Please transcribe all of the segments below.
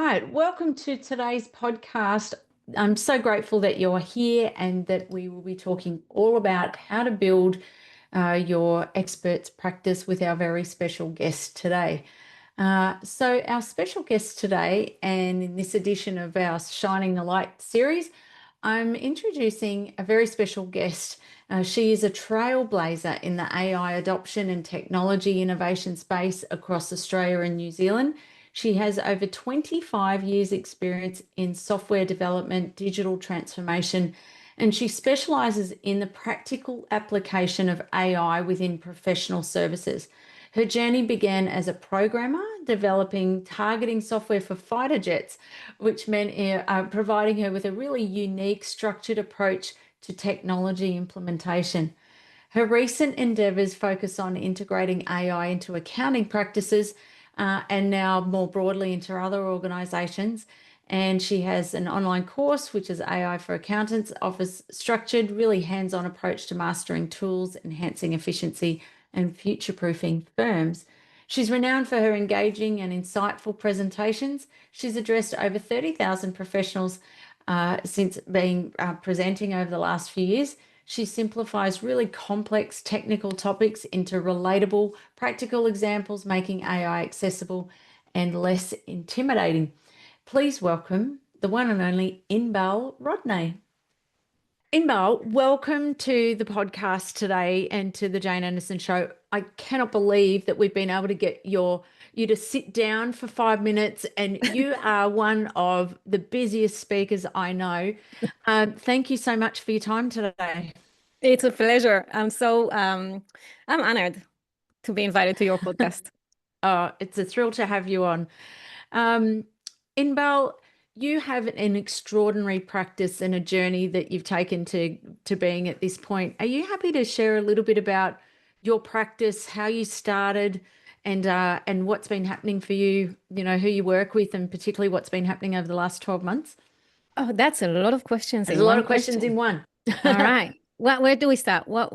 right, welcome to today's podcast. I'm so grateful that you're here and that we will be talking all about how to build your experts practice with our very special guest today. So our special guest today, and in this edition of our Shining the Light series, I'm introducing a very special guest. She is a trailblazer in the AI adoption and technology innovation space across Australia and New Zealand. She has over 25 years experience in software development, digital transformation, and she specializes in the practical application of AI within professional services. Her journey began as a programmer, developing targeting software for fighter jets, which meant providing her with a really unique, structured approach to technology implementation. Her recent endeavors focus on integrating AI into accounting practices and now more broadly into other organizations. And she has an online course, which is AI for Accountants, offers structured, really hands-on approach to mastering tools, enhancing efficiency, and future-proofing firms. She's renowned for her engaging and insightful presentations. She's addressed over 30,000 professionals since being presenting over the last few years. She simplifies really complex technical topics into relatable, practical examples, making AI accessible and less intimidating. Please welcome the one and only Inbal Rodnay. Inbal, welcome to the podcast today and to the Jane Anderson Show. I cannot believe that we've been able to get you to sit down for 5 minutes, and you are one of the busiest speakers I know. Thank you so much for your time today. It's a pleasure. I'm honored to be invited to your podcast. Oh, it's a thrill to have you on. Inbal, you have an extraordinary practice and a journey that you've taken to being at this point. Are you happy to share a little bit about your practice, how you started, and what's been happening for you, who you work with, and particularly what's been happening over the last 12 months? Oh, that's a lot of questions There's in a lot one of questions in question. one. All right. Where do we start? What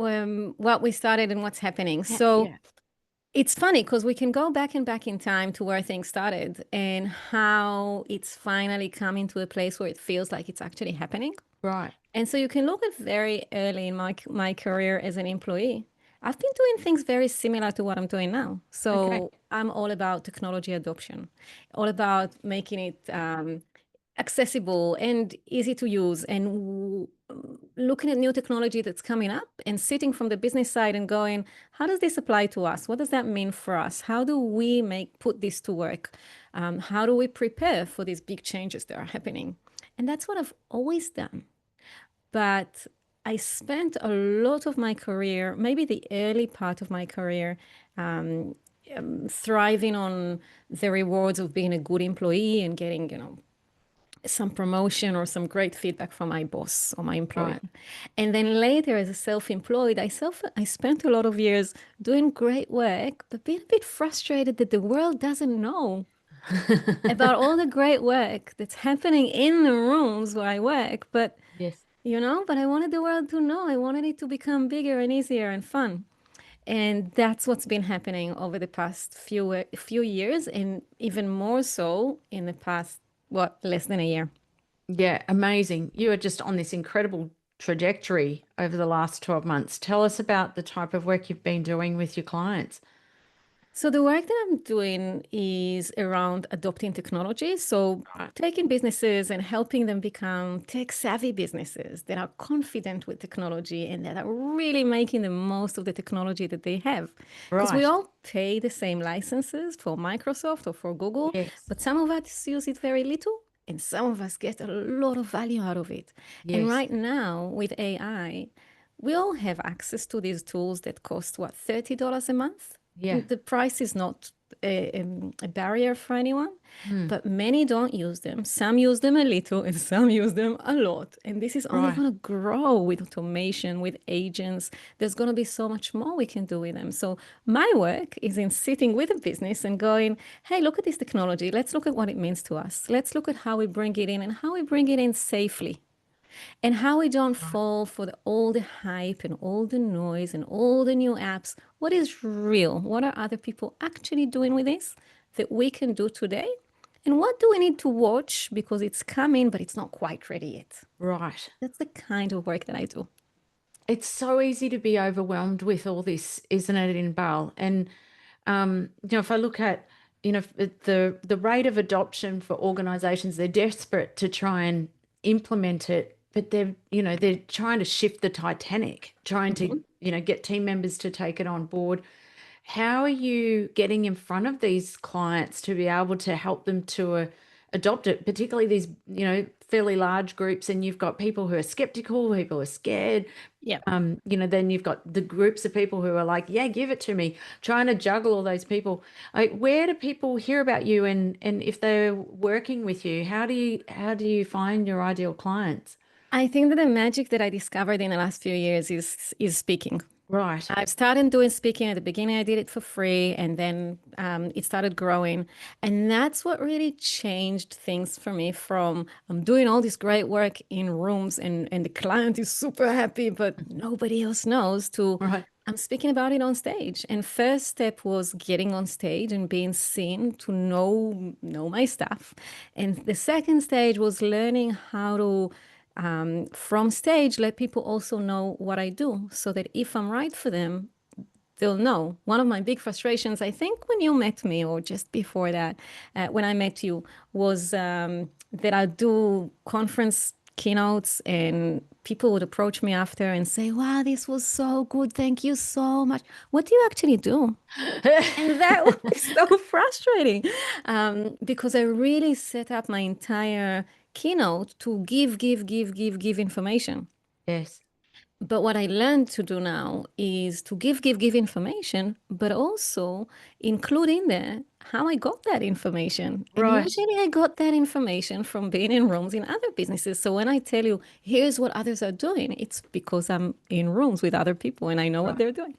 we started and what's happening. So Yeah, it's funny because we can go back in time to where things started and how it's finally coming to a place where it feels like it's actually happening. right. And so you can look at very early in my career as an employee. I've been doing things very similar to what I'm doing now. Okay. So I'm all about technology adoption, all about making it accessible and easy to use, and looking at new technology that's coming up and sitting from the business side and going, how does this apply to us? What does that mean for us? How do we put this to work? How do we prepare for these big changes that are happening? And that's what I've always done. But I spent a lot of my career, maybe the early part of my career, thriving on the rewards of being a good employee and getting, some promotion or some great feedback from my boss or my employer. Right. And then later as a self-employed, I spent a lot of years doing great work, but being a bit frustrated that the world doesn't know about all the great work that's happening in the rooms where I work. But Yes. but I wanted the world to know. I wanted it to become bigger and easier and fun. And that's what's been happening over the past few years, and even more so in the past, less than a year. Yeah, amazing. You are just on this incredible trajectory over the last 12 months. Tell us about the type of work you've been doing with your clients. So the work that I'm doing is around adopting technology. So Right. taking businesses and helping them become tech-savvy businesses that are confident with technology and that are really making the most of the technology that they have. Because we Right. all pay the same licenses for Microsoft or for Google, Yes. but some of us use it very little and some of us get a lot of value out of it. And Yes. right now with AI, we all have access to these tools that cost, $30 a month? Yeah. The price is not a barrier for anyone, Hmm. but many don't use them. Some use them a little and some use them a lot. And this is only Right. going to grow with automation, with agents. There's going to be so much more we can do with them. So my work is in sitting with a business and going, hey, look at this technology. Let's look at what it means to us. Let's look at how we bring it in and how we bring it in safely. And how we don't Right. fall for all the hype and all the noise and all the new apps. What is real? What are other people actually doing with this that we can do today And what do we need to watch because it's coming, but it's not quite ready yet? Right. That's the kind of work that I do. It's so easy to be overwhelmed with all this, isn't it, Inbal? And if I look at, the rate of adoption for organizations, they're desperate to try and implement it, but they're trying to shift the Titanic, trying to, get team members to take it on board. How are you getting in front of these clients to be able to help them to adopt it, particularly these, fairly large groups, and you've got people who are skeptical, people who are scared. Yeah. Then you've got the groups of people who are like, yeah, give it to me, trying to juggle all those people. Where do people hear about you, and if they're working with you, how do you find your ideal clients? I think that the magic that I discovered in the last few years is speaking. Right. I've started doing speaking. At the beginning, I did it for free, and then it started growing. And that's what really changed things for me from I'm doing all this great work in rooms and the client is super happy, but nobody else knows, to Right. I'm speaking about it on stage. And first step was getting on stage and being seen to know my stuff. And the second stage was learning how to from stage, let people also know what I do so that if I'm right for them, they'll know. One of my big frustrations, I think, when you met me or just before that, when I met you, was that I do conference keynotes and people would approach me after and say, wow, this was so good. Thank you so much. What do you actually do? And that was so frustrating because I really set up my entire keynote to give information. Yes. But what I learned to do now is to give information, but also include in there how I got that information. And Right. usually I got that information from being in rooms in other businesses. So when I tell you, here's what others are doing, it's because I'm in rooms with other people and I know what Right. they're doing.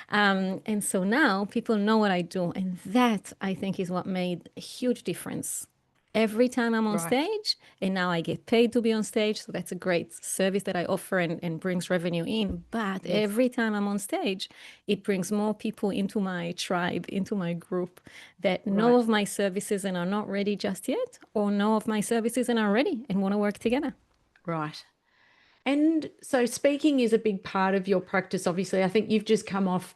And so now people know what I do. And that, I think, is what made a huge difference. Every time I'm on Right. stage, and now I get paid to be on stage. So that's a great service that I offer and brings revenue in. But Yes. every time I'm on stage, it brings more people into my tribe, into my group that know Right. of my services and are not ready just yet, or know of my services and are ready and want to work together. Right. And so speaking is a big part of your practice. Obviously, I think you've just come off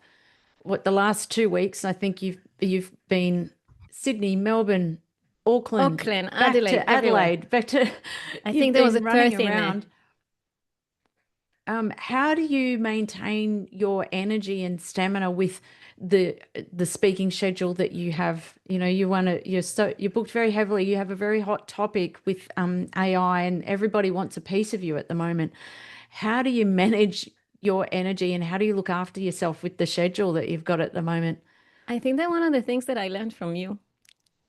the last 2 weeks. I think you've been Sydney, Melbourne, Auckland, Auckland, back Adelaide, to everywhere. Adelaide, back to I you've think there was a been running Perth in there. around. How do you maintain your energy and stamina with the speaking schedule that you have? You're booked very heavily. You have a very hot topic with AI, and everybody wants a piece of you at the moment. How do you manage your energy, and how do you look after yourself with the schedule that you've got at the moment? I think that one of the things that I learned from you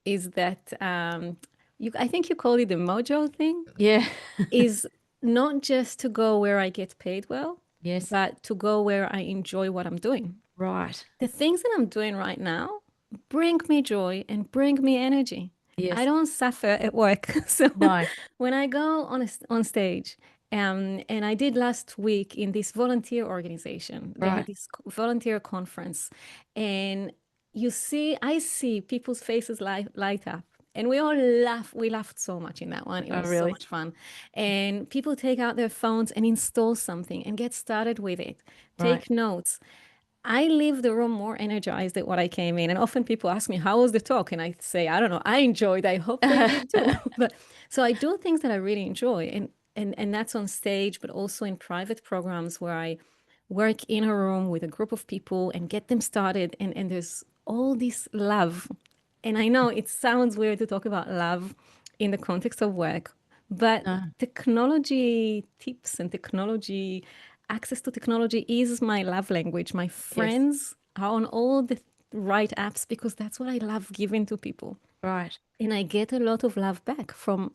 is that I think you call it the mojo thing, Yeah. is not just to go where I get paid well, Yes. but to go where I enjoy what I'm doing. Right. The things that I'm doing right now bring me joy and bring me energy. I Yes. don't suffer at work. So No. when I go on stage, and I did last week in this volunteer organization, they had Right. this volunteer conference, and I see people's faces light up. And we all laugh. We laughed so much in that one. It Oh, was so really? much fun. And people take out their phones and install something and get started with it. Right. Take notes. I leave the room more energized than what I came in. And often people ask me, how was the talk? And I say, I don't know. I enjoyed. I hope they did too. But so I do things that I really enjoy. And that's on stage, but also in private programs where I work in a room with a group of people and get them started. And there's all this love. And I know it sounds weird to talk about love in the context of work, but No. technology tips and access to technology is my love language. My Yes. friends are on all the right apps because that's what I love giving to people. Right. And I get a lot of love back from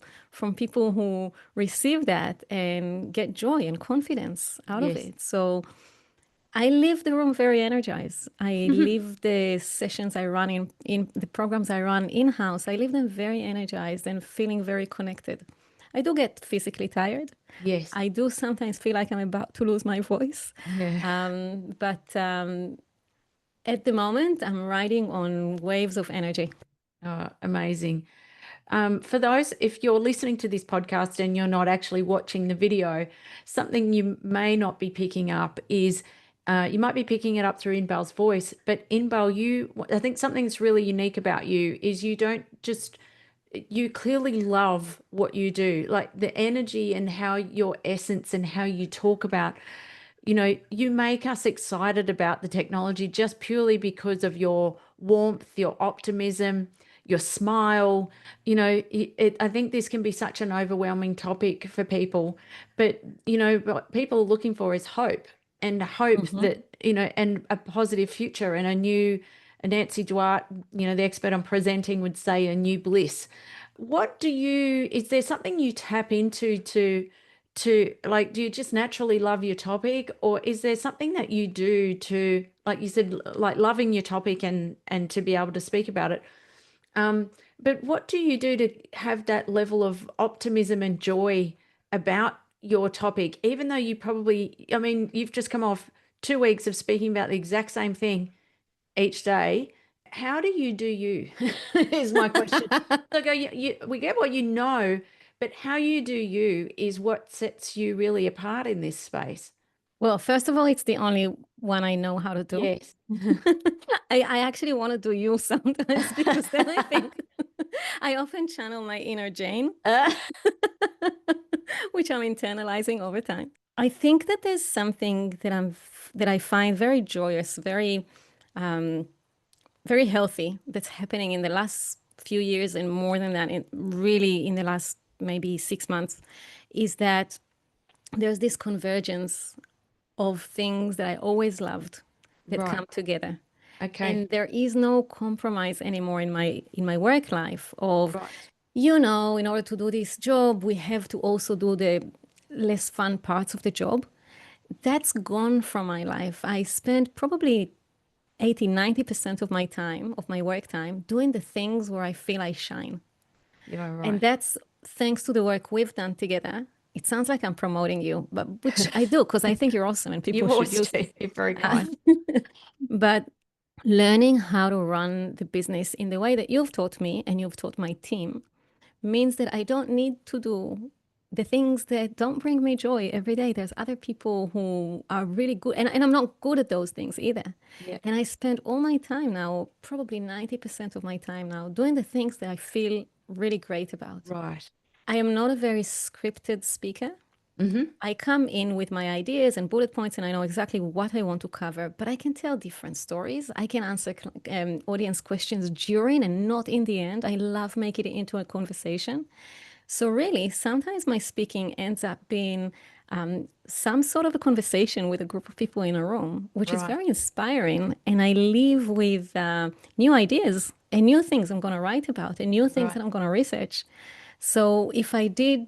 people who receive that and get joy and confidence out of Yes. it. So I leave the room very energized. I leave the sessions I run in the programs I run in-house. I leave them very energized and feeling very connected. I do get physically tired. Yes. I do sometimes feel like I'm about to lose my voice. Yeah. But at the moment, I'm riding on waves of energy. Oh, amazing. For those, if you're listening to this podcast and you're not actually watching the video, something you may not be picking up is you might be picking it up through Inbal's voice, but Inbal, I think something that's really unique about you is you clearly love what you do, like the energy and how your essence and how you talk about, you make us excited about the technology just purely because of your warmth, your optimism, your smile. I think this can be such an overwhelming topic for people, but what people are looking for is hope, and hope that, and a positive future and Nancy Duarte, the expert I'm presenting, would say a new bliss. Is there something you tap into to like, do you just naturally love your topic, or is there something that you do to, like you said, like loving your topic and to be able to speak about it? But what do you do to have that level of optimism and joy about your topic, even though you've just come off 2 weeks of speaking about the exact same thing each day? How do you do you? Is my question. So we get what you know, but how you do you is what sets you really apart in this space. Well, first of all, it's the only one I know how to do. Yes. I actually want to do you sometimes because then I think I often channel my inner Jane, which I'm internalizing over time. I think that there's something that I find very joyous, very healthy that's happening in the last few years, and more than that, really in the last maybe 6 months, is that there's this convergence of things that I always loved that Right. come together. Okay. And there is no compromise anymore in my work life of, Right. in order to do this job, we have to also do the less fun parts of the job. That's gone from my life. I spent probably 80-90% of my time, of my work time, doing the things where I feel I shine. Yeah, right. And that's thanks to the work we've done together. It sounds like I'm promoting you, but which I do because I think you're awesome and people You should always use do. it. You're very kind. But learning how to run the business in the way that you've taught me and you've taught my team means that I don't need to do the things that don't bring me joy every day. There's other people who are really good, and I'm not good at those things either. Yeah. And I spend all my time now, probably 90% of my time now, doing the things that I feel really great about. Right. I am not a very scripted speaker. Mm-hmm. I come in with my ideas and bullet points, and I know exactly what I want to cover, but I can tell different stories. I can answer audience questions during and not in the end. I love making it into a conversation. So really, sometimes my speaking ends up being some sort of a conversation with a group of people in a room, which is Right. very inspiring. And I leave with new ideas and new things I'm going to write about and new things Right. that I'm going to research. So if I did,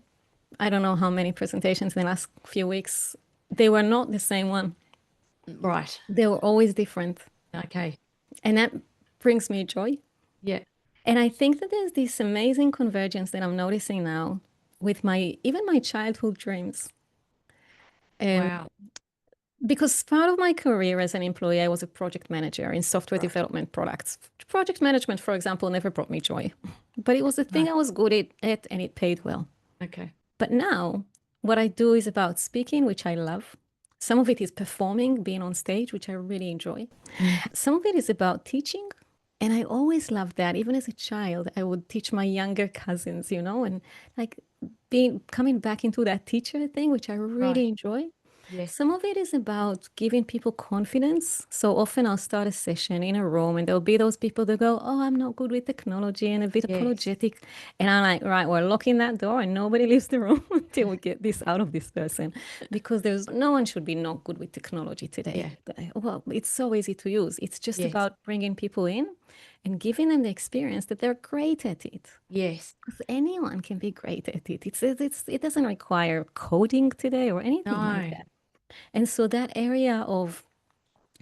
I don't know how many presentations in the last few weeks, they were not the same one. Right. They were always different. Okay. And that brings me joy. Yeah. And I think that there's this amazing convergence that I'm noticing now with even my childhood dreams. Wow. Because part of my career as an employee, I was a project manager in software Right. development products. Project management, for example, never brought me joy, but it was the thing No. I was good at and it paid well. Okay. But now what I do is about speaking, which I love. Some of it is performing, being on stage, which I really enjoy. Some of it is about teaching. And I always loved that. Even as a child, I would teach my younger cousins, and like coming back into that teacher thing, which I really Right. enjoy. Yes. Some of it is about giving people confidence. So often I'll start a session in a room and there'll be those people that go, oh, I'm not good with technology and a bit Yes. apologetic. And I'm like, right, we're locking that door and nobody leaves the room until we get this out of this person. Because no one should be not good with technology today. Well, it's so easy to use. It's just Yes. about bringing people in and giving them the experience that they're great at it. Yes. Because anyone can be great at it. It doesn't require coding today or anything like No. that. And so that area of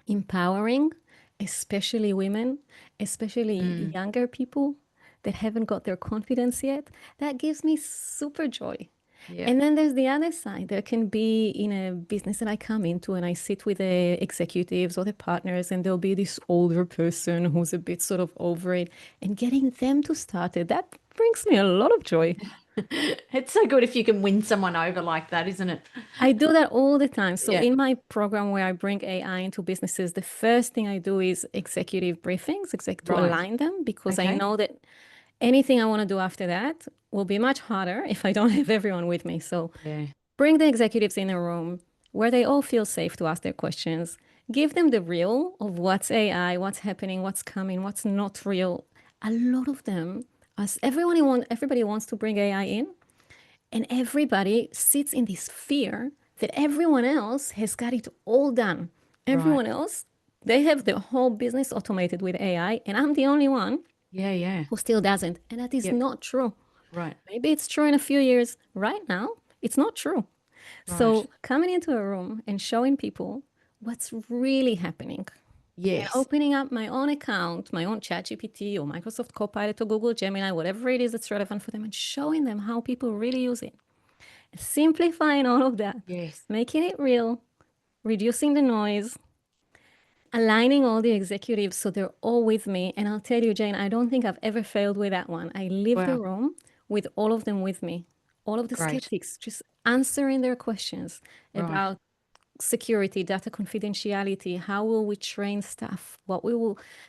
empowering, especially women, especially younger people that haven't got their confidence yet, that gives me super joy. Yeah. And then there's the other side. There can be in a business that I come into and I sit with the executives or the partners, and there'll be this older person who's a bit sort of over it, and getting them to start it. That brings me a lot of joy. It's so good if you can win someone over like that, isn't it? I do that all the time. So Yeah. in my program where I bring AI into businesses, the first thing I do is executive briefings, to Right. align them, because I Okay. know that anything I want to do after that will be much harder if I don't have everyone with me. So Yeah. bring the executives in a room where they all feel safe to ask their questions. Give them the real of what's AI, what's happening, what's coming, what's not real. A lot of them, as everybody wants to bring AI in, and everybody sits in this fear that everyone else has got it all done. Right. Everyone else, they have the whole business automated with AI, and I'm the only one Yeah. Yeah. who still doesn't. And that is Yep. not true. Right. Maybe it's true in a few years. Right now, it's not true. Right. So coming into a room and showing people what's really happening and Yes. opening up my own account, my own ChatGPT or Microsoft Copilot or Google Gemini, whatever it is that's relevant for them, and showing them how people really use it. Simplifying all of that, Yes. making it real, reducing the noise, aligning all the executives so they're all with me. And I'll tell you, Jane, I don't think I've ever failed with that one. I leave the Wow. room with all of them with me, all of the Great. skeptics, just answering their questions Right. about security, data confidentiality, how will we train staff,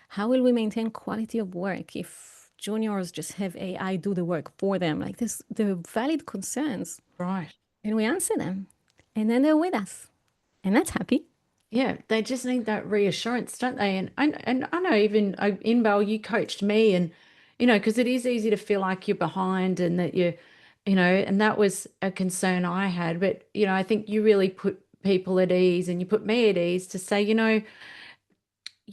how will we maintain quality of work if juniors just have AI do the work for them? Like this, they're valid concerns, Right. and we answer them, and then they're with us, and that's happy. Yeah, they just need that reassurance, don't they? And I know even Inbal, you coached me, and because it is easy to feel like you're behind and that and that was a concern I had. But I think you really put people at ease, and you put me at ease to say, you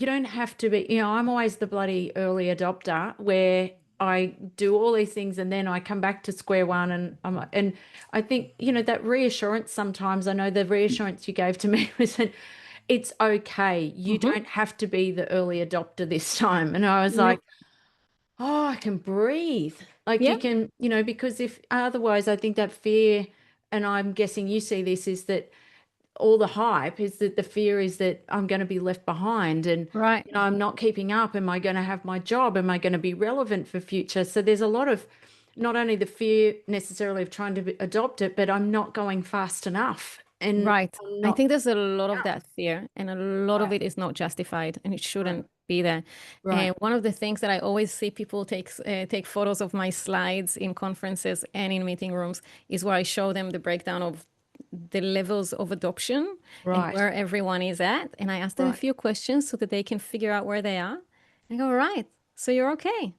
don't have to be. I'm always the bloody early adopter where I do all these things and then I come back to square one, and I think that reassurance. Sometimes I know the reassurance you gave to me was that it's okay. You Mm-hmm. don't have to be the early adopter this time. And I was No. like, oh, I can breathe. Like you Yeah. can, because if otherwise, I think that fear, and I'm guessing you see this, is that all the hype is that the fear is that I'm going to be left behind, and Right. I'm not keeping up. Am I going to have my job? Am I going to be relevant for future? So there's a lot of not only the fear necessarily of trying to adopt it, but I'm not going fast enough, and Right. I'm I not think there's a lot of up. that fear, and a lot of Right, it is not justified, and it right, shouldn't be there. right, And one of the things that I always see people take photos of my slides in conferences and in meeting rooms is where I show them the breakdown of the levels of adoption and right, where everyone is at. And I ask them a right, few questions so that they can figure out where they are. And I go, right, so you're okay.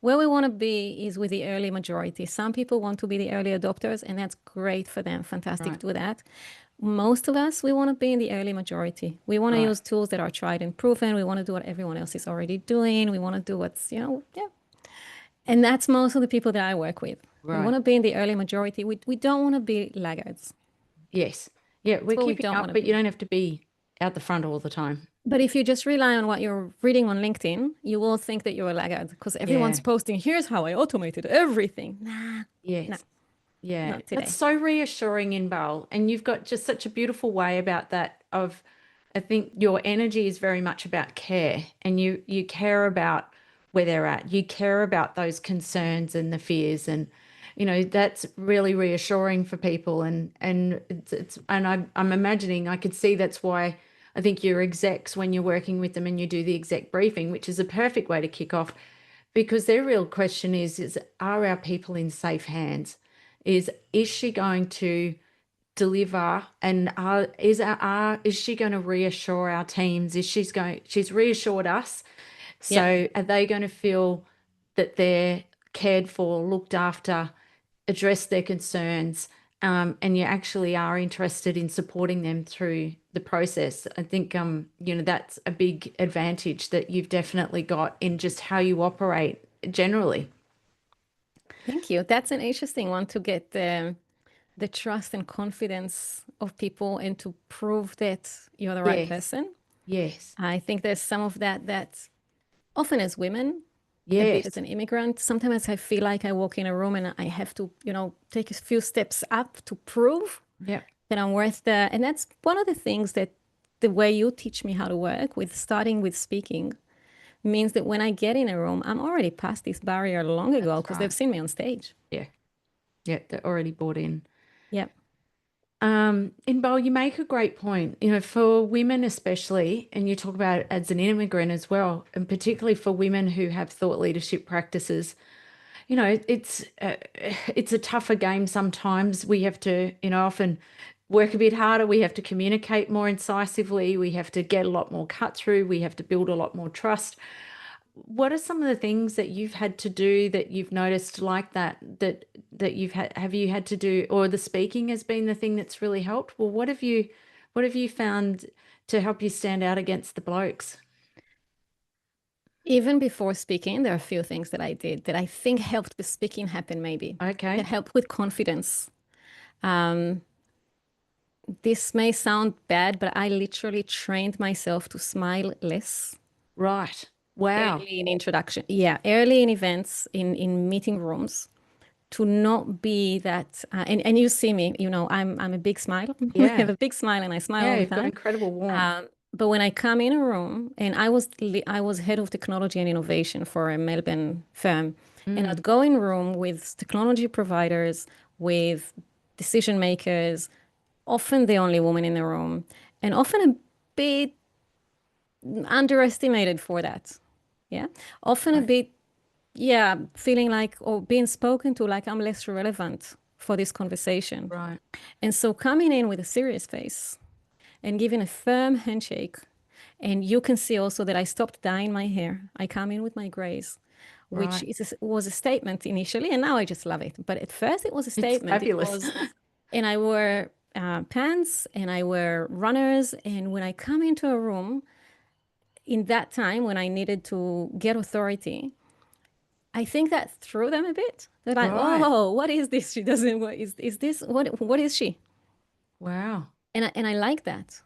Where we want to be is with the early majority. Some people want to be the early adopters, and that's great for them. Fantastic, right, do that. Most of us, we want to be in the early majority. We want to right, use tools that are tried and proven. We want to do what everyone else is already doing. We want to do what's, yeah. And that's most of the people that I work with. We right. want to be in the early majority. We don't want to be laggards. Yes. Yeah, That's we're what we keeping don't up, want to but you be. don't have to be out the front all the time. But if you just rely on what you're reading on LinkedIn, you will think that you're a laggard because everyone's Yeah. posting, here's how I automated everything. Nah, no, Yes. Yeah. not That's today. so reassuring, Inbal. And you've got just such a beautiful way about that of I think your energy is very much about care, and you care about where they're at. You care about those concerns and the fears, and that's really reassuring for people, and it's and I'm imagining I could see that's why I think your execs, when you're working with them and you do the exec briefing, which is a perfect way to kick off, because their real question is are our people in safe hands? Is she going to deliver, and is she going to reassure our teams? She's reassured us, Yep. so are they going to feel that they're cared for, looked after, address their concerns, and you actually are interested in supporting them through the process? I think that's a big advantage that you've definitely got in just how you operate generally. Thank you. That's an interesting one to get the trust and confidence of people and to prove that you're the right Yes, person. yes, I think there's some of that often as women, a bit as yes, an immigrant. Sometimes I feel like I walk in a room and I have to, take a few steps up to prove yep, that I'm worth and that's one of the things that the way you teach me how to work with starting with speaking. means that when I get in a room, I'm already past this barrier long ago That's because they've right. seen me on stage. Yeah. Yeah. They're already bought in. Yep. Inbal, you make a great point, for women especially, and you talk about it as an immigrant as well, and particularly for women who have thought leadership practices. It's a tougher game sometimes. We have to, often work a bit harder. We have to communicate more incisively. We have to get a lot more cut through. We have to build a lot more trust. What are some of the things that you've had to do that you've noticed like that have you had to do, or the speaking has been the thing that's really helped? Well, what have you found to help you stand out against the blokes? Even before speaking, there are a few things that I did that I think helped the speaking happen, maybe, that Okay. helped with confidence. Um, this may sound bad, but I literally trained myself to smile less Right. Wow. early in introduction. Yeah, early in events, in meeting rooms, to not be that. And you see me, I'm a big smile. I have Yeah. a big smile and I smile Yeah, all the you've got time. incredible warmth. But when I come in a room, and I was head of technology and innovation for a Melbourne firm, and Mm, I'd go in room with technology providers, with decision makers, often the only woman in the room, and often a bit underestimated for that. Yeah, often a right. bit, yeah, feeling like or being spoken to like I'm less relevant for this conversation. Right. And so coming in with a serious face and giving a firm handshake. And you can see also that I stopped dyeing my hair. I come in with my grays, which Right. was a statement initially, and now I just love it. But at first, it was a It's statement. It fabulous. was, and I wear pants and I wear runners. And when I come into a room, in that time when I needed to get authority, I think that threw them a bit. They're like, Right. "Oh, what is this? She doesn't. What is this? What is she?" Wow. And I like that.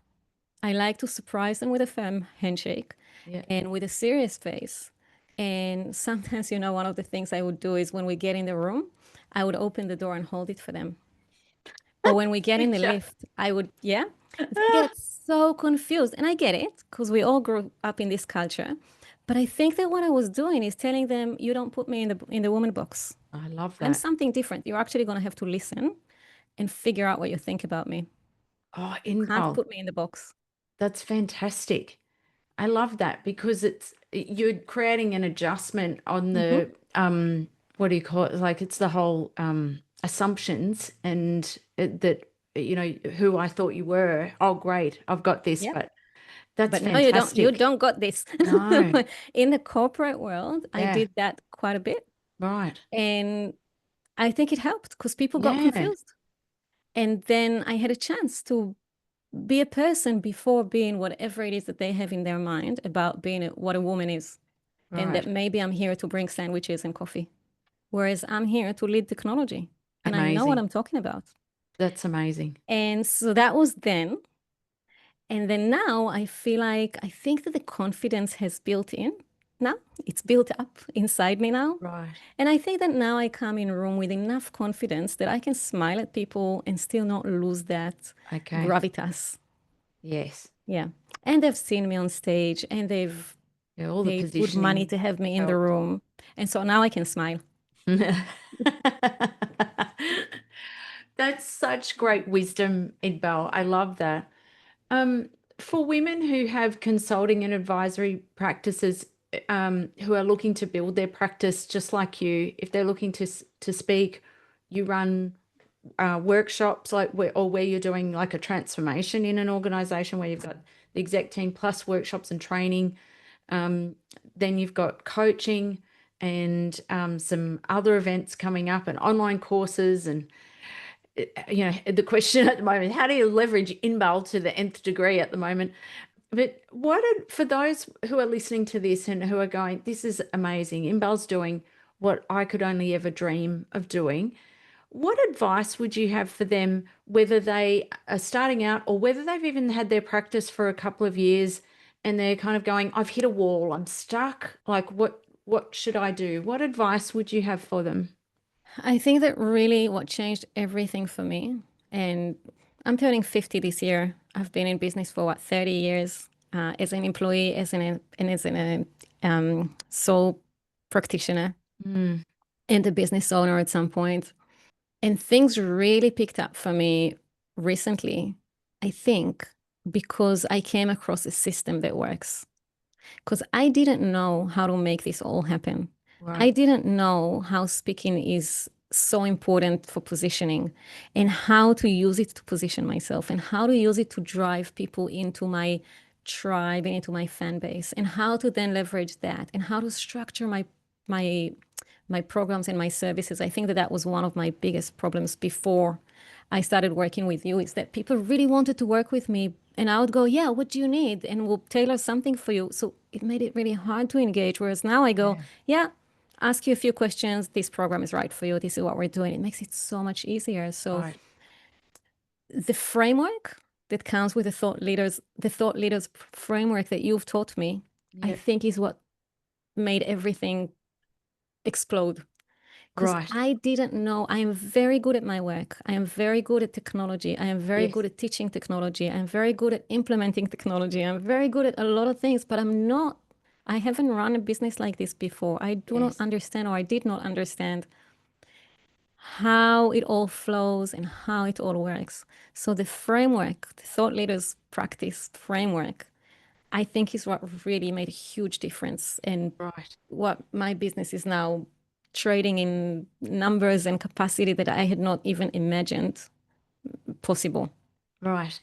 I like to surprise them with a firm handshake Yeah. and with a serious face. And sometimes, one of the things I would do is when we get in the room, I would open the door and hold it for them. Or when we get in the Picture. lift, I would, yeah. They get so confused. And I get it because we all grew up in this culture. But I think that what I was doing is telling them, you don't put me in the woman box. I love I'm that. something different. You're actually going to have to listen and figure out what you think about me. Oh, Can't Inbal, put me in the box. that's fantastic. I love that because you're creating an adjustment on Hmm. the what do you call it? Like it's the whole assumptions and that who I thought you were. Oh, great, I've got this, Yeah. but that's But no, you don't. You fantastic. don't got this. No, In the corporate world, I yeah, did that quite a bit, right, and I think it helped because people got yeah, confused. And then I had a chance to be a person before being whatever it is that they have in their mind about being what a woman is, and that right. maybe I'm here to bring sandwiches and coffee, whereas I'm here to lead technology, and I know what Amazing. I'm talking about. That's amazing. And so that was then. And then now I feel like I think that the confidence has built in now. It's built up inside me now. Right. And I think that now I come in a room with enough confidence that I can smile at people and still not lose that Okay. gravitas. Yes. Yeah. And they've seen me on stage and they've Yeah, all the paid good money positioning to have me in the helped. room. And so now I can smile. That's such great wisdom, Idbal. I love that. Um, for women who have consulting and advisory practices, who are looking to build their practice just like you, if they're looking to speak, you run workshops or where you're doing like a transformation in an organization where you've got the exec team plus workshops and training. Then you've got coaching and some other events coming up and online courses and the question at the moment, how do you leverage Inbal to the nth degree at the moment? But for those who are listening to this and who are going, this is amazing. Inbal's doing what I could only ever dream of doing. What advice would you have for them, whether they are starting out or whether they've even had their practice for a couple of years and they're kind of going, I've hit a wall, I'm stuck. Like what should I do? What advice would you have for them? I think that really what changed everything for me, and I'm turning 50 this year. I've been in business for 30 years as an employee, and as an sole practitioner Mm. and a business owner at some point. And things really picked up for me recently, I think, because I came across a system that works. Because I didn't know how to make this all happen. I Right. didn't know how speaking is so important for positioning and how to use it to position myself and how to use it to drive people into my tribe and into my fan base and how to then leverage that and how to structure my my programs and my services. I think that that was one of my biggest problems before I started working with you, is that people really wanted to work with me. And I would go, yeah, what do you need? And we'll tailor something for you. So it made it really hard to engage. Whereas now I go, Yeah. yeah, ask you a few questions. This program is right for you. This is what we're doing. It makes it so much easier. So Right. the framework that comes with the thought leaders framework that you've taught me, I Yep. think is what made everything explode. Because Right. I didn't know. I am very good at my work. I am very good at technology. I am very Yes. good at teaching technology. I'm very good at implementing technology. I'm very good at a lot of things, but I haven't run a business like this before. I do not Yes. understand, or I did not understand how it all flows and how it all works. So the framework, the thought leaders practice framework, I think is what really made a huge difference and Right. what my business is now trading in numbers and capacity that I had not even imagined possible. Right.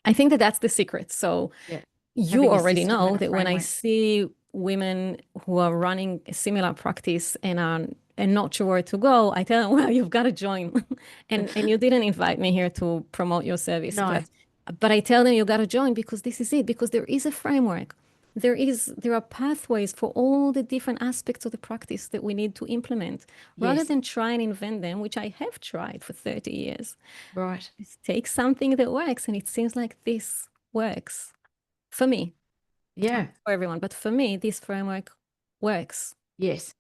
I think that that's the secret. So Yeah. you Having a already system know and a that when I framework. see women who are running a similar practice and are and not sure where to go, I tell them, well, you've got to join. And you didn't invite me here to promote your service, No. but I tell them you got to join because this is it, because there is a framework. There are pathways for all the different aspects of the practice that we need to implement rather Yes. than try and invent them, which I have tried for 30 years. Right. Just take something that works, and it seems like this works for me, Yeah. for everyone, but for me, this framework works. Yes.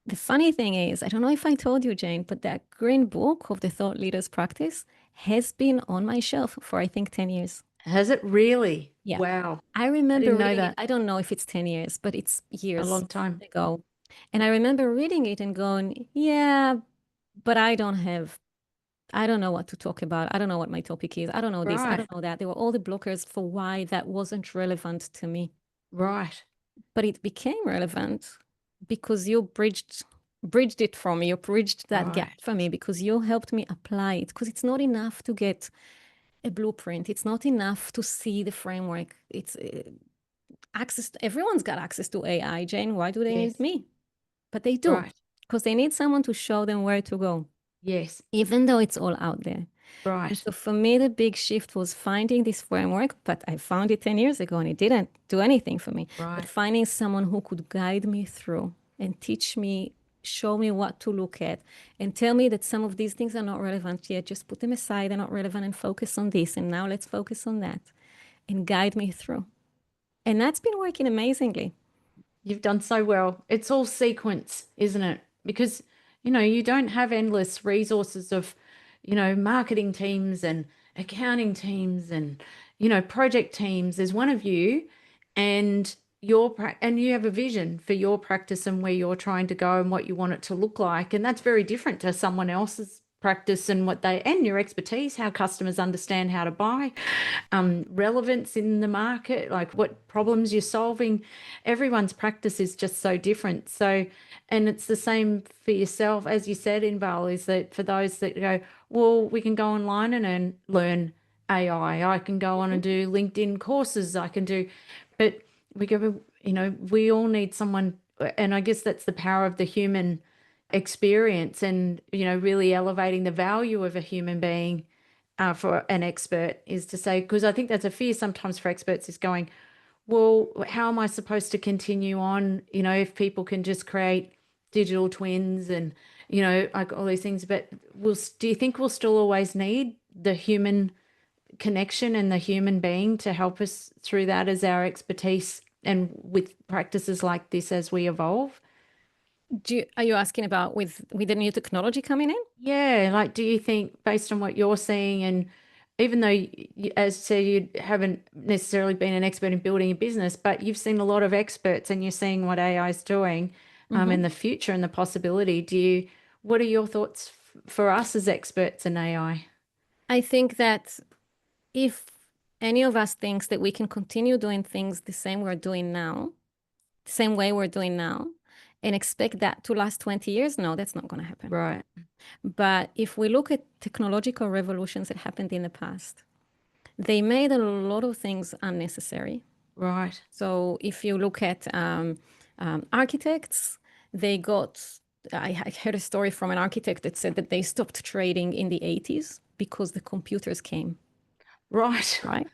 The funny thing is, I don't know if I told you, Jane, but that green book of the thought leaders practice has been on my shelf for I think 10 years. Has it really? Yeah. Wow. I I remember didn't know reading it. that. I don't know if it's 10 years, but it's A years long time. ago. And I remember reading it and going, yeah, but I don't know what to talk about. I don't know what my topic is. I don't know this. I Right. don't know that. There were all the blockers for why that wasn't relevant to me. Right. But it became relevant because you bridged it for me. You bridged that gap Right. for me because you helped me apply it. Because it's not enough to get a blueprint. It's not enough to see the framework. It's access. Everyone's got access to AI, Jane. Why do they need Yes. me? But they do, Right. because they need someone to show them where to go, Yes. even though it's all out there. And Right. so for me, the big shift was finding this framework, but I found it 10 years ago and it didn't do anything for me. But Right. finding someone who could guide me through and teach me, show me what to look at, and tell me that some of these things are not relevant yet. Just put them aside, they're not relevant, and focus on this. And now let's focus on that and guide me through. And that's been working amazingly. You've done so well. It's all sequence, isn't it? Because, you don't have endless resources of, marketing teams and accounting teams and, project teams. There's one of you and and you have a vision for your practice and where you're trying to go and what you want it to look like. And that's very different to someone else's practice and and your expertise, how customers understand how to buy, relevance in the market, like what problems you're solving. Everyone's practice is just so different. So, and it's the same for yourself, as you said, Inbal, is that for those that go, well, we can go online and learn AI. I can go on and do LinkedIn courses. I can do, but we go, we all need someone. And I guess that's the power of the human experience and, really elevating the value of a human being for an expert is to say, because I think that's a fear sometimes for experts is going, well, how am I supposed to continue on, if people can just create digital twins and, like all these things, but do you think we'll still always need the human connection and the human being to help us through that as our expertise and with practices like this as we evolve? Are you asking about with the new technology coming in? Yeah, like do you think based on what you're seeing and even though as I said, you haven't necessarily been an expert in building a business, but you've seen a lot of experts and you're seeing what AI is doing in the future and the possibility. What are your thoughts for us as experts in AI? I think that if any of us thinks that we can continue doing things the same we're doing now, the same way we're doing now, and expect that to last 20 years, no, that's not going to happen. Right. But if we look at technological revolutions that happened in the past, they made a lot of things unnecessary. Right. So if you look at architects, I heard a story from an architect that said that they stopped trading in the 80s because the computers came. Right. Right.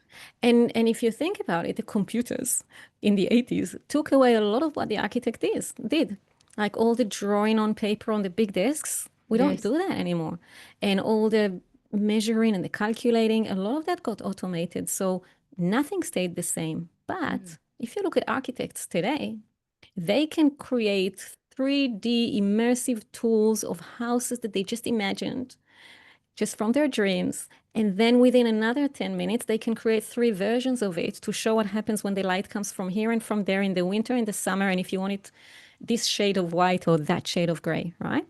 And if you think about it, the computers in the 80s took away a lot of what the architect did. Like all the drawing on paper on the big desks, we don't Yes. do that anymore. And all the measuring and the calculating, a lot of that got automated. So nothing stayed the same. But if you look at architects today, they can create 3D immersive tools of houses that they just imagined just from their dreams. And then within another 10 minutes, they can create 3 versions of it to show what happens when the light comes from here and from there in the winter, in the summer, and if you want it this shade of white or that shade of gray, right?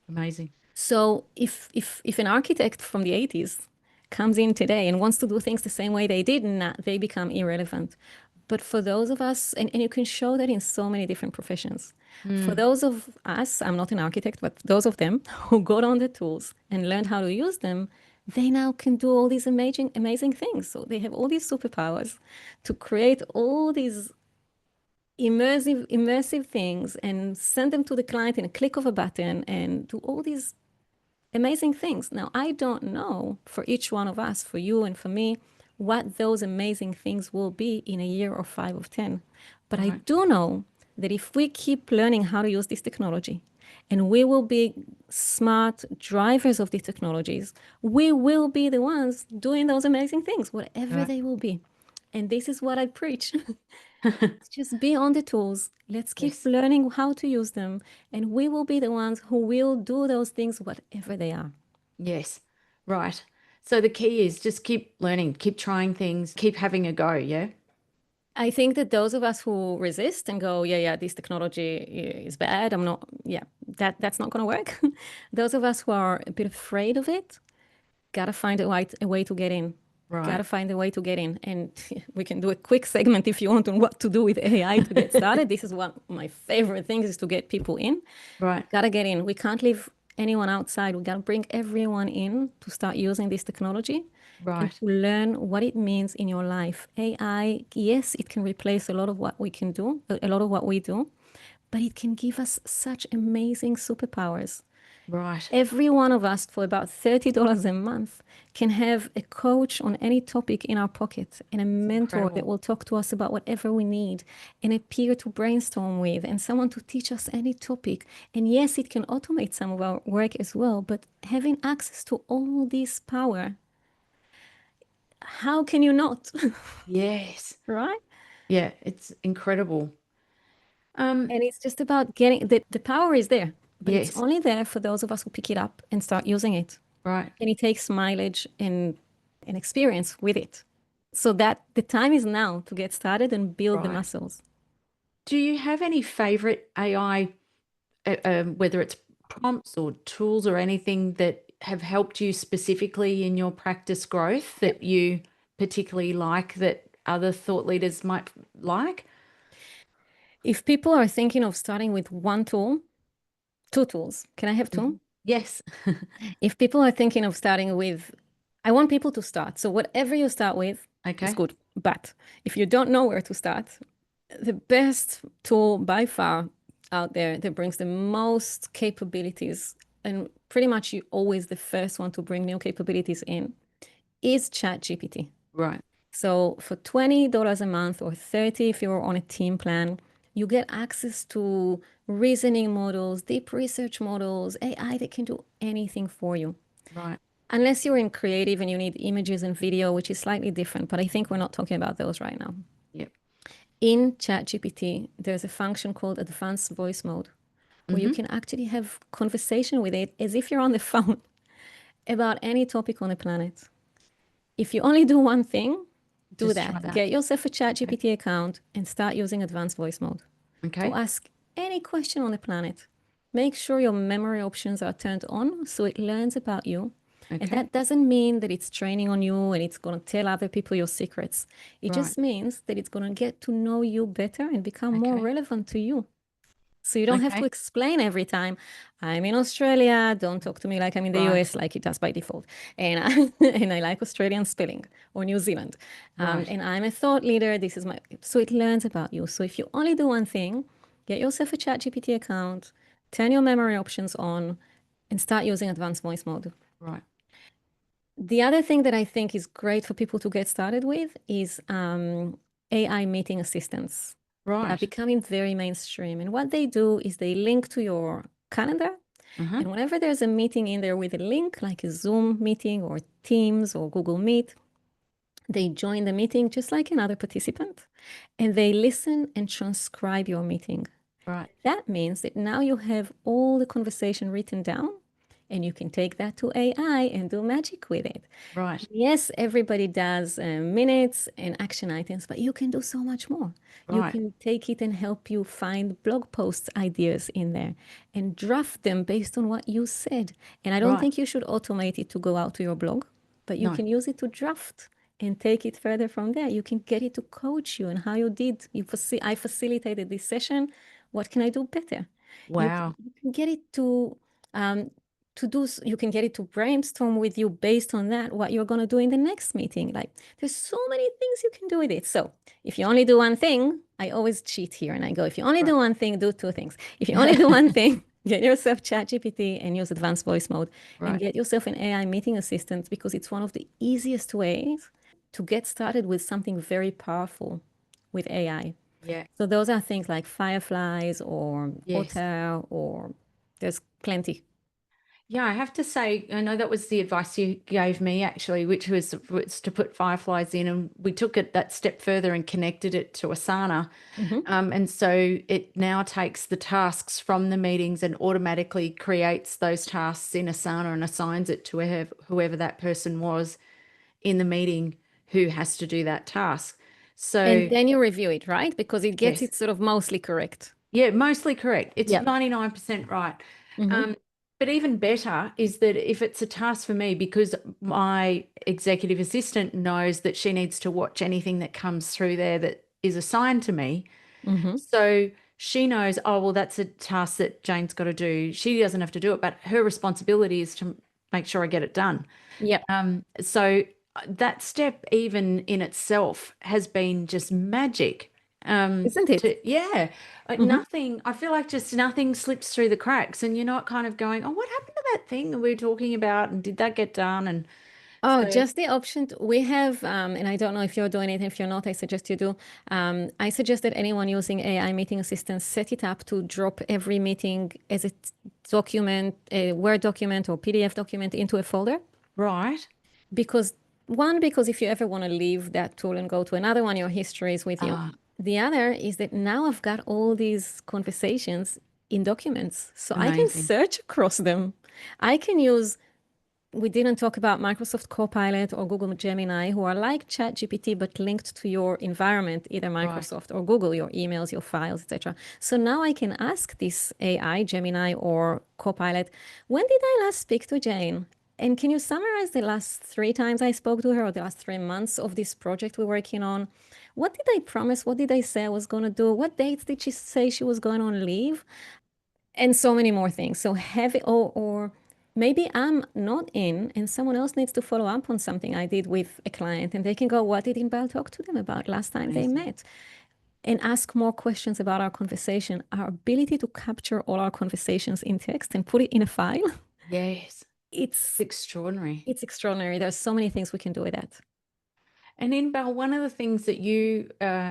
Amazing. So if an architect from the 80s comes in today and wants to do things the same way they did, they become irrelevant. But for those of us, and you can show that in so many different professions. For those of us, I'm not an architect, but those of them who got on the tools and learned how to use them, they now can do all these amazing things. So they have all these superpowers to create all these immersive things and send them to the client in a click of a button and do all these amazing things. Now, I don't know for each one of us, for you and for me, what those amazing things will be in a year or 5 or 10. But I Right. do know that if we keep learning how to use this technology and we will be smart drivers of these technologies, we will be the ones doing those amazing things, whatever Right. they will be. And this is what I preach. Just be on the tools. Let's keep Yes. learning how to use them. And we will be the ones who will do those things, whatever they are. Yes. Right. So the key is just keep learning, keep trying things, keep having a go. Yeah. I think that those of us who resist and go, yeah, this technology is bad, I'm not, yeah, that's not going to work. Those of us who are a bit afraid of it, got to find a way to get in. Got Right. to find a way to get in. And we can do a quick segment if you want on what to do with AI to get started. This is one of my favorite things is to get people in. Right. Got to get in. We can't leave anyone outside. We got to bring everyone in to start using this technology and Right. to learn what it means in your life. AI, yes, it can replace a lot of what we can do, a lot of what we do, but it can give us such amazing superpowers. Right. Every one of us, for about $30 a month, can have a coach on any topic in our pocket and a It's mentor that incredible. will talk to us about whatever we need and a peer to brainstorm with and someone to teach us any topic. And yes, it can automate some of our work as well, but having access to all this power, how can you not? Yes. Right? Yeah. It's incredible. And it's just about getting the power is there, but it's Yes. only there for those of us who pick it up and start using it. Right. And it takes mileage and experience with it. So that the time is now to get started and build the Right. muscles. Do you have any favorite AI, whether it's prompts or tools or anything that have helped you specifically in your practice growth Yep. that you particularly like that other thought leaders might like? If people are thinking of starting with one tool, 2 tools, can I have 2? Yes. If people are thinking of starting with, I want people to start. So whatever you start with is Okay. good. But if you don't know where to start, the best tool by far out there that brings the most capabilities, and pretty much you always the first one to bring new capabilities in, is ChatGPT. Right. So for $20 a month or 30 if you're on a team plan, you get access to reasoning models, deep research models, AI that can do anything for you. Right. Unless you're in creative and you need images and video, which is slightly different, but I think we're not talking about those right now. Yep. In ChatGPT, there's a function called advanced voice mode, where you can actually have conversation with it as if you're on the phone about any topic on the planet. If you only do one thing, do Just try that. that. Get yourself a ChatGPT account and start using advanced voice mode to Okay. ask any question on the planet. Make sure your memory options are turned on so it learns about you. And Okay. that doesn't mean that it's training on you and it's going to tell other people your secrets. It Right. just means that it's going to get to know you better and become more Okay. relevant to you. So you don't have to Okay. explain every time, I'm in Australia, don't talk to me like I'm in the Right. US, like it does by default. And and I like Australian spelling or New Zealand. Right. And I'm a thought leader. This is my, so it learns about you. So if you only do one thing, get yourself a ChatGPT account, turn your memory options on, and start using advanced voice mode. Right. The other thing that I think is great for people to get started with is AI meeting assistants. They are Right. becoming very mainstream. And what they do is they link to your calendar. Uh-huh. And whenever there's a meeting in there with a link, like a Zoom meeting or Teams or Google Meet, they join the meeting just like another participant. And they listen and transcribe your meeting. Right. That means that now you have all the conversation written down and you can take that to AI and do magic with it. Right. Yes, everybody does minutes and action items, but you can do so much more. You Right. can take it and help you find blog posts ideas in there and draft them based on what you said. And I don't Right. think you should automate it to go out to your blog, but you No. can use it to draft and take it further from there. You can get it to coach you and how you did. I facilitated this session. What can I do better? Wow. You can get it um, you can get it to brainstorm with you based on that, what you're going to do in the next meeting. Like there's so many things you can do with it. So if you only do one thing, I always cheat here and I go, if you only do Right. one thing, do two things. If you only do one thing, get yourself ChatGPT and use advanced voice mode and Right. get yourself an AI meeting assistant because it's one of the easiest ways to get started with something very powerful with AI. Yeah. So those are things like Fireflies or Yes. Otter or there's plenty. Yeah, I have to say, I know that was the advice you gave me actually, which was to put fireflies in, and we took it that step further and connected it to Asana. Mm-hmm. And so it now takes the tasks from the meetings and automatically creates those tasks in Asana and assigns it to whoever that person was in the meeting who has to do that task. And So, then you review it, right? Because it gets yes. it sort of mostly correct. Yeah, mostly correct. It's Yep. 99% right. Mm-hmm. Um, but even better is that if it's a task for me, because my executive assistant knows that she needs to watch anything that comes through there that is assigned to me. Mm-hmm. So she knows, oh, well, that's a task that Jane's got to do. She doesn't have to do it, but her responsibility is to make sure I get it done. Yep. So that step, even in itself, has been just magic. Isn't it? Yeah, Mm-hmm. nothing. I feel like just nothing slips through the cracks, and you're not kind of going, "Oh, what happened to that thing that we were talking about? And did that get done?" And Oh, so, just the option we have, and I don't know if you're doing it. If you're not, I suggest you do. I suggest that anyone using AI meeting assistance set it up to drop every meeting as a document, a Word document or PDF document into a folder. right. Because because if you ever want to leave that tool and go to another one, your history is with you. Ah, The other is that now I've got all these conversations in documents, so I can amazing. search across them. I can use, we didn't talk about Microsoft Copilot or Google Gemini, who are like ChatGPT, but linked to your environment, either Right. Microsoft or Google, your emails, your files, etc. So now I can ask this AI, Gemini or Copilot, when did I last speak to Jane? And can you summarize the last 3 times I spoke to her or the last 3 months of this project we're working on? What did I promise? What did I say I was going to do? What dates did she say she was going on leave? And so many more things. So have it, or maybe I'm not in and someone else needs to follow up on something I did with a client and they can go, what did Inbal talk to them about last time they Amazing. met? And ask more questions about our conversation. Our ability to capture all our conversations in text and put it in a file, Yes. It's it's extraordinary. it's extraordinary. There's so many things we can do with that. And Inbal, one of the things that you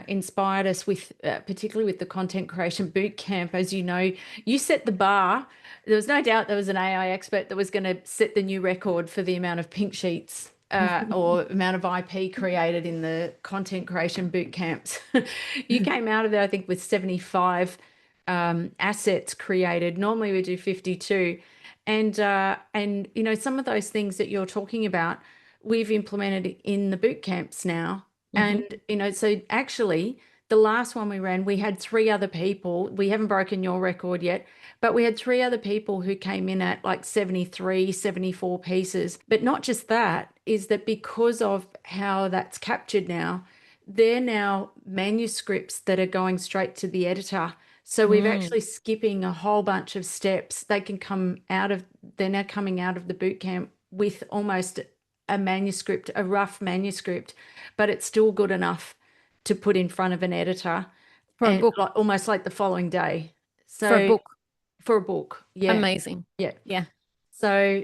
inspired us with, particularly with the content creation boot camp, as you know, you set the bar. There was no doubt there was an AI expert that was going to set the new record for the amount of pink sheets or amount of IP created in the content creation boot camps. You came out of there, I think, with 75 assets created. Normally we do 52. And you know, some of those things that you're talking about, we've implemented in the boot camps now. Mm-hmm. And, so actually the last one we ran, we had 3 other people. We haven't broken your record yet, but we had 3 other people who came in at like 73, 74 pieces. But not just that, is that because of how that's captured now, they're now manuscripts that are going straight to the editor. So we've actually skipping a whole bunch of steps. They're now coming out of the boot camp with almost a manuscript, a rough manuscript, but it's still good enough to put in front of an editor For a and book. almost like the following day. For a So book. for a book, yeah, Amazing. yeah. Yeah. So,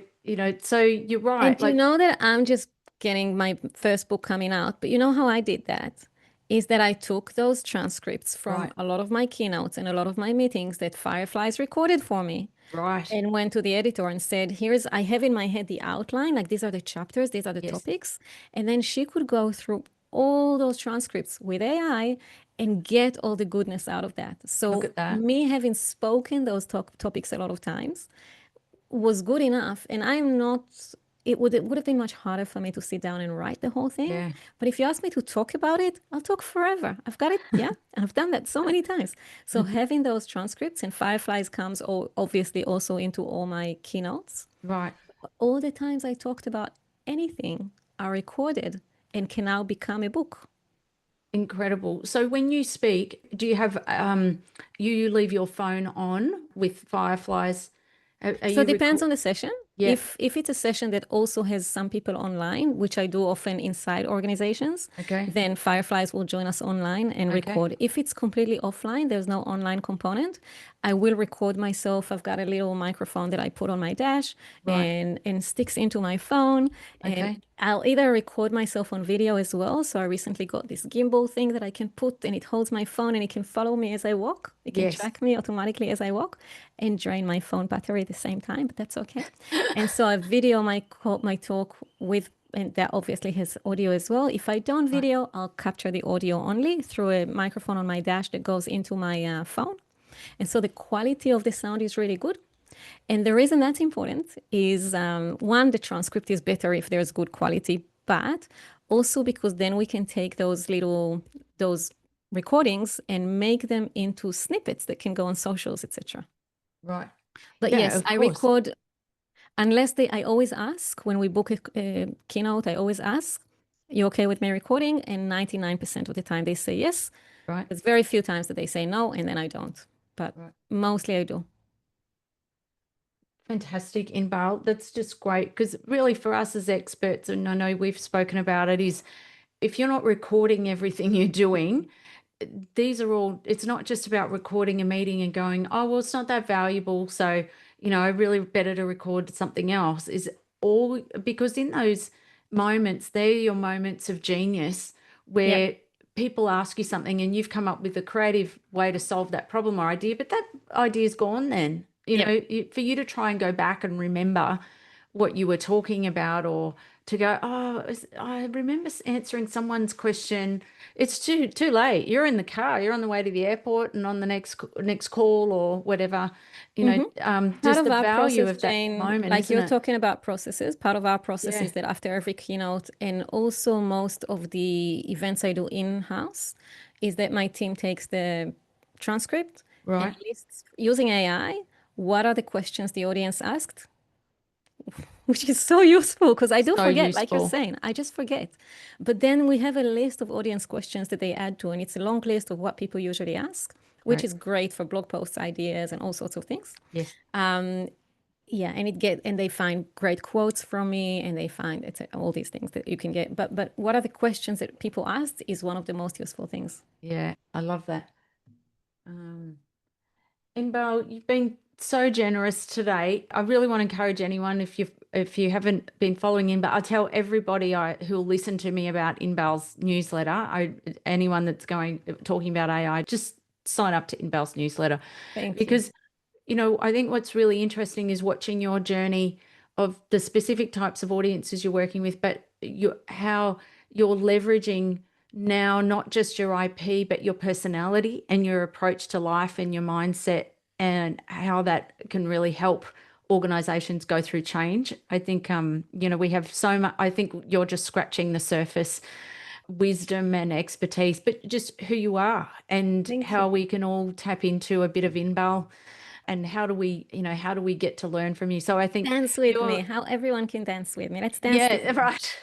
so you're right. And you know that I'm just getting my first book coming out, but you know how I did that? Is that I took those transcripts from Right, a lot of my keynotes and a lot of my meetings that Fireflies recorded for me right. and went to the editor and said, I have in my head the outline, like these are the chapters, these are the Yes. topics. And then she could go through all those transcripts with AI and get all the goodness out of that. Look So at that. me having spoken those topics a lot of times was good enough. And I'm not, it would have been much harder for me to sit down and write the whole thing. Yeah. But if you ask me to talk about it, I'll talk forever. I've got it. Yeah. I've done that so many times. So having those transcripts, and Fireflies comes obviously also into all my keynotes. Right. All the times I talked about anything are recorded and can now become a book. Incredible. So when you speak, do you have you leave your phone on with Fireflies? Are So you it depends record? on the session. Yeah. If it's a session that also has some people online, which I do often inside organizations, Okay. then Fireflies will join us online and Okay. record. If it's completely offline, there's no online component, I will record myself. I've got a little microphone that I put on my dash Right. and sticks into my phone. Okay. And I'll either record myself on video as well. So I recently got this gimbal thing that I can put and it holds my phone and it can follow me as I walk. It can Yes. track me automatically as I walk and drain my phone battery at the same time, but that's okay. And so I video my talk with, and that obviously has audio as well. If I don't Right. video, I'll capture the audio only through a microphone on my dash that goes into my phone. And so the quality of the sound is really good. And the reason that's important is one, the transcript is better if there's good quality, but also because then we can take those recordings and make them into snippets that can go on socials, etc. Right. But Yeah, yes, of I course. record unless I always ask when we book a keynote, I always ask, you okay with me recording? And 99% of the time they say yes. Right. There's very few times that they say no, and then I don't. But Right. mostly I do. Fantastic, Inbal. That's just great because really for us as experts, and I know we've spoken about it, is if you're not recording everything you're doing, it's not just about recording a meeting and going, oh, well, it's not that valuable. So, really better to record something else is all because in those moments, they're your moments of genius Yep. where people ask you something and you've come up with a creative way to solve that problem or idea, but that idea's gone then. Yep. For you to try and go back and remember what you were talking about or to go, oh, I remember answering someone's question. It's too late. You're in the car. You're on the way to the airport and on the next call or whatever. Part Just of the our value process, of that Jane, moment, like isn't you're it? talking about processes, part of our process Yeah. is that after every keynote and also most of the events I do in-house is that my team takes the transcript and Right. lists using AI, what are the questions the audience asked? Which is so useful because I do So forget, like you're useful. saying, I just forget. But then we have a list of audience questions that they add to, and it's a long list of what people usually ask, which Right. is great for blog posts, ideas, and all sorts of things. Yes. Yeah, and they find great quotes from me, and they find all these things that you can get. But what are the questions that people asked is one of the most useful things. Yeah. I love that. Inbal, you've been so generous today. I really want to encourage anyone if you haven't been following Inbal, I tell everybody who'll listen to me about Inbal's newsletter. Anyone that's talking about AI, just sign up to Inbal's newsletter Thank you. because I think what's really interesting is watching your journey of the specific types of audiences you're working with, but how you're leveraging now not just your IP, but your personality and your approach to life and your mindset and how that can really help organizations go through change. I think, we have so much, I think you're just scratching the surface wisdom and expertise, but just who you are and Thank how you. we can all tap into a bit of Inbal and how do we get to learn from you. So I think Dance with me. How everyone can dance with me. Let's dance yeah, together. right.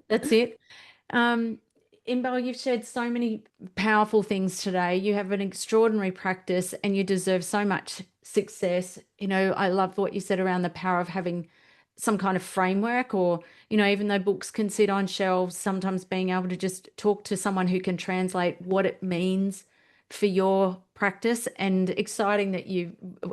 That's it. Um, Inbal, you've shared so many powerful things today. You have an extraordinary practice and you deserve so much success. I love what you said around the power of having some kind of framework or, even though books can sit on shelves, sometimes being able to just talk to someone who can translate what it means for your practice and exciting that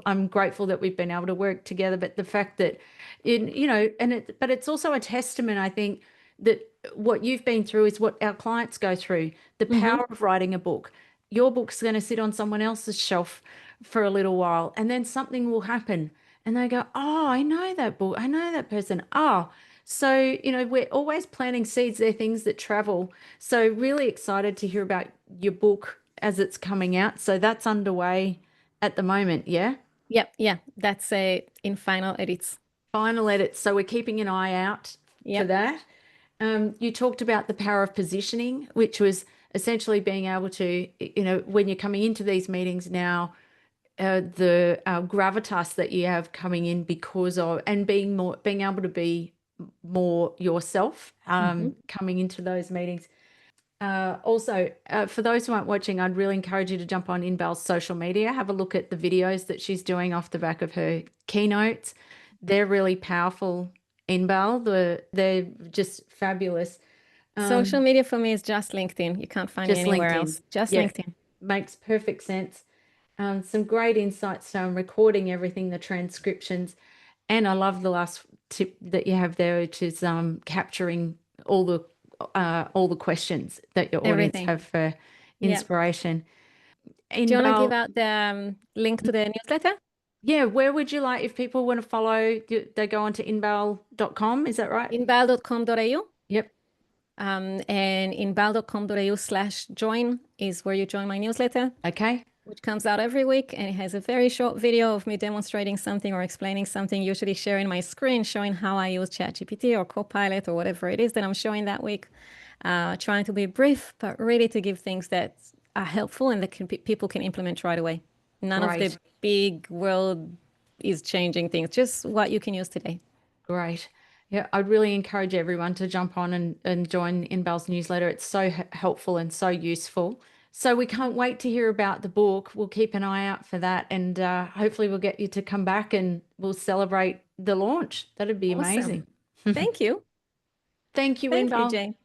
I'm grateful that we've been able to work together. But the fact that, but it's also a testament, I think, that what you've been through is what our clients go through. The Mm-hmm. power of writing a book. Your book's going to sit on someone else's shelf for a little while, and then something will happen. And they go, oh, I know that book. I know that person. Oh, so, we're always planting seeds. They're things that travel. So really excited to hear about your book as it's coming out. So that's underway at the moment. Yeah. Yep, yeah. That's in final edits. Final edits. So we're keeping an eye out for Yep. that. You talked about the power of positioning, which was essentially being able to, when you're coming into these meetings now, the gravitas that you have coming in because of, and being able to be more yourself Mm-hmm. coming into those meetings. Also, for those who aren't watching, I'd really encourage you to jump on Inbal's social media, have a look at the videos that she's doing off the back of her keynotes. They're really powerful, Inbal. They're just fabulous. Social media for me is just LinkedIn. You can't find me Just anywhere LinkedIn. else. Just Yeah, LinkedIn. makes perfect sense. Some great insights on recording everything, the transcriptions. And I love the last tip that you have there, which is capturing all the questions that your audience Everything. have for Yeah. inspiration. Do you want to give Inbal, out the link to the newsletter? yeah, where would you like, if people want to follow, they go on to inbal.com, is that right? Inbal.com.au. Yep. And inbal.com.au/join is where you join my newsletter, Okay. which comes out every week. And it has a very short video of me demonstrating something or explaining something, usually sharing my screen, showing how I use ChatGPT or Copilot or whatever it is that I'm showing that week. Trying to be brief, but really to give things that are helpful and that people can implement right away. None of the Great. big world is changing things, just what you can use today. Great. Yeah, I'd really encourage everyone to jump on and join Inbal's newsletter. It's so helpful and so useful. So we can't wait to hear about the book. We'll keep an eye out for that, and hopefully we'll get you to come back and we'll celebrate the launch. That'd be Awesome. amazing. Thank you. Thank you, Thank you, Inbal. Jane.